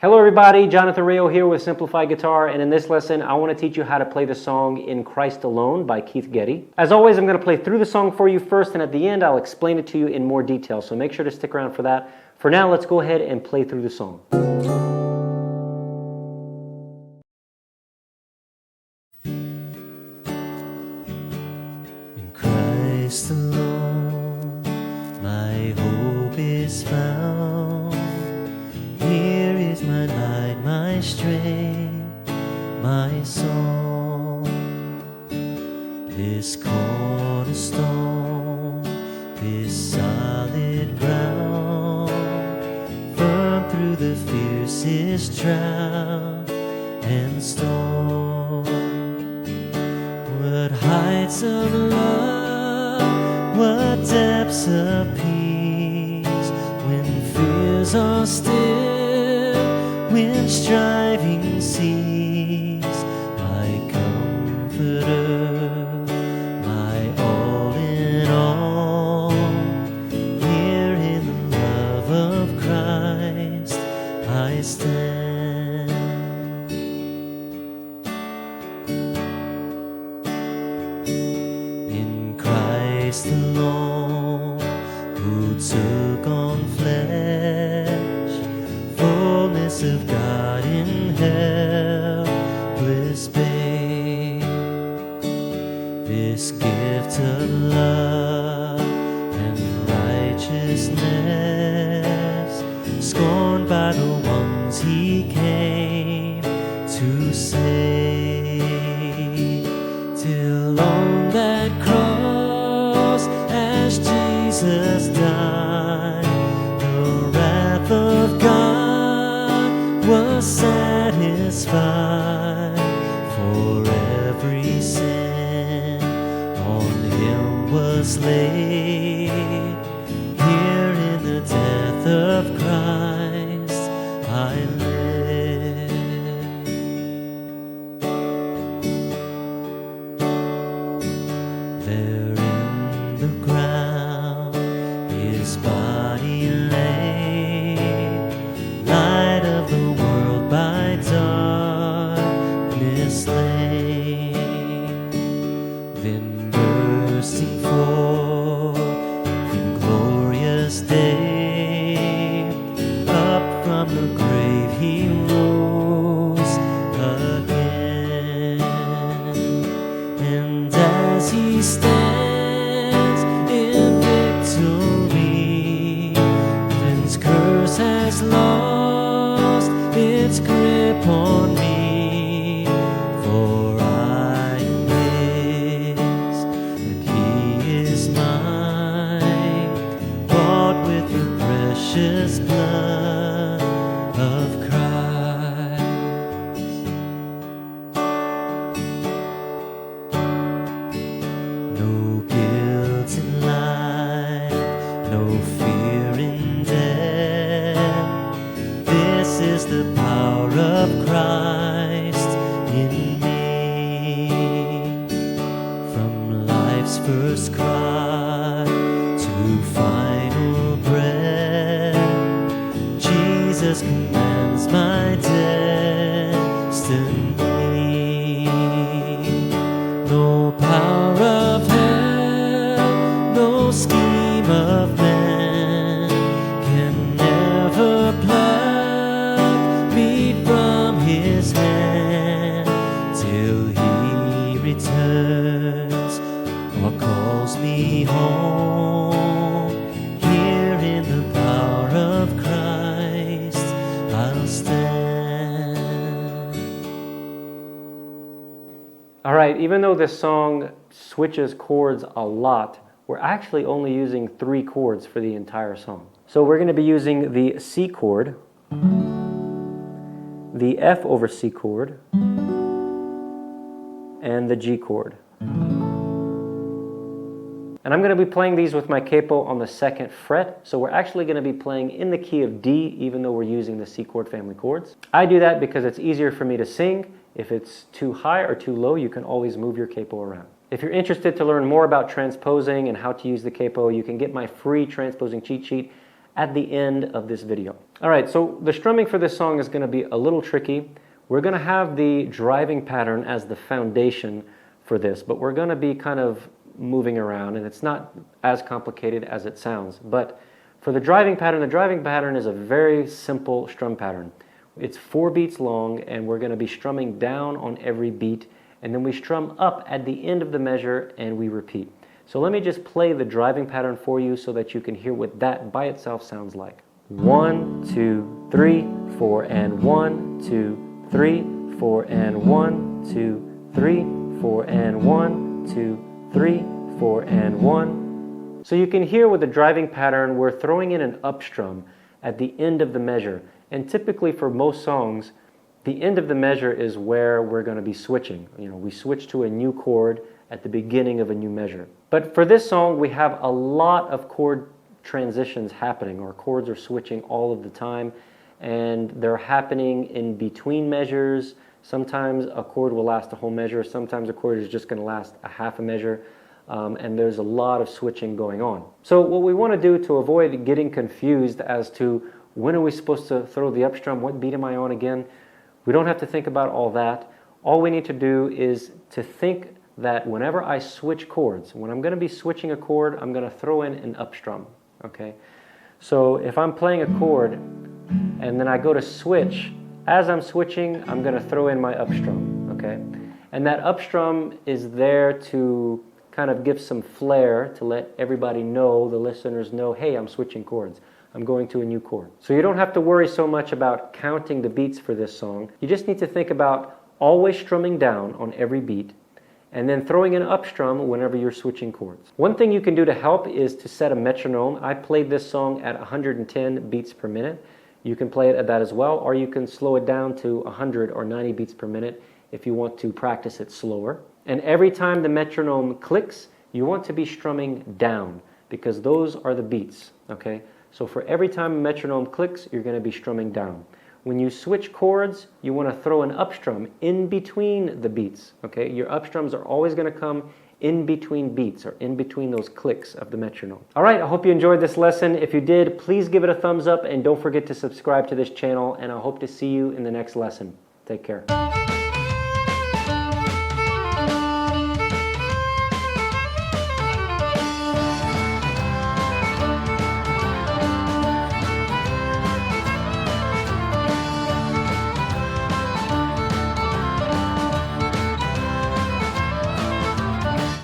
Hello everybody, Jonathan Rayo here with Simplified Guitar, and in this lesson I want to teach you how to play the song In Christ Alone by Getty. As always, I'm going to play through the song for you first, and at the end I'll explain it to you in more detail, so make sure to stick around for that. For now, let's go ahead and play through the song. In Christ alone, my hope is found. Here is my light, my strength, my song. This cornerstone, this solid ground, firm through the fiercest drought and storm. What heights of love, what depths of peace, when fears are still, when striving cease, my comforter, my all in all. Here in the love of Christ I stand. In Christ alone, who took on flesh, fullness of God in helpless babe. This gift of love and righteousness, scorned by the ones he came to save. Till on that cross, as Jesus died, the wrath of God was satisfied. For every sin on him was laid. Here in the death of Christ I live. There in the ground his body lay, light of the world by darkness slain. Then bursting forth in glorious day, up from the grave he rose again. And as he stands in victory, sin's curse has lost its grip on me. For I am his, and he is mine, bought with the precious blood of Christ. No guilt in life, no fear in death. This is the power of Christ in me. From life's first cry to final breath, Jesus commands my destiny. No power of hell, no scheme of man can ever pluck me from his hand, till he returns or calls me home. Here in the power of Christ I'll stand. Alright, even though this song switches chords a lot, we're actually only using 3 chords for the entire song. So we're going to be using the C chord, the F over C chord, and the G chord. And I'm going to be playing these with my capo on the 2nd fret, so we're actually going to be playing in the key of D, even though we're using the C chord family chords. I do that because it's easier for me to sing. If it's too high or too low, you can always move your capo around. If you're interested to learn more about transposing and how to use the capo, you can get my free transposing cheat sheet at the end of this video. All right, so the strumming for this song is going to be a little tricky. We're going to have the driving pattern as the foundation for this, but we're going to be kind of moving around, and it's not as complicated as it sounds. But for the driving pattern is a very simple strum pattern. It's 4 beats long, and we're going to be strumming down on every beat, and then we strum up at the end of the measure and we repeat. So let me just play the driving pattern for you so that you can hear what that by itself sounds like. 1, 2, 3, 4, and 1, 2, 3, 4, and 1, 2, 3, 4, and 1, 2, 3, 4, and 1. So you can hear with the driving pattern, we're throwing in an up strum at the end of the measure. And typically for most songs, the end of the measure is where we're going to be switching. We switch to a new chord at the beginning of a new measure. But for this song, we have a lot of chord transitions happening, or chords are switching all of the time, and they're happening in between measures. Sometimes a chord will last a whole measure, sometimes a chord is just going to last a half a measure, and there's a lot of switching going on. So what we want to do to avoid getting confused as to when are we supposed to throw the up strum, what beat am I on again, we don't have to think about all that. All we need to do is to think that whenever I switch chords, when I'm going to be switching a chord, I'm going to throw in an up strum. Okay? So if I'm playing a chord and then I go to switch, as I'm switching, I'm going to throw in my up strum. Okay? And that up strum is there to kind of give some flair to let everybody know, the listeners know, hey, I'm switching chords. I'm going to a new chord. So you don't have to worry so much about counting the beats for this song. You just need to think about always strumming down on every beat and then throwing an up strum whenever you're switching chords. One thing you can do to help is to set a metronome. I played this song at 110 beats per minute. You can play it at that as well, or you can slow it down to 100 or 90 beats per minute if you want to practice it slower. And every time the metronome clicks, you want to be strumming down because those are the beats, okay? So for every time a metronome clicks, you're going to be strumming down. When you switch chords, you want to throw an up strum in between the beats, okay? Your up strums are always going to come in between beats or in between those clicks of the metronome. All right, I hope you enjoyed this lesson. If you did, please give it a thumbs up and don't forget to subscribe to this channel, and I hope to see you in the next lesson. Take care.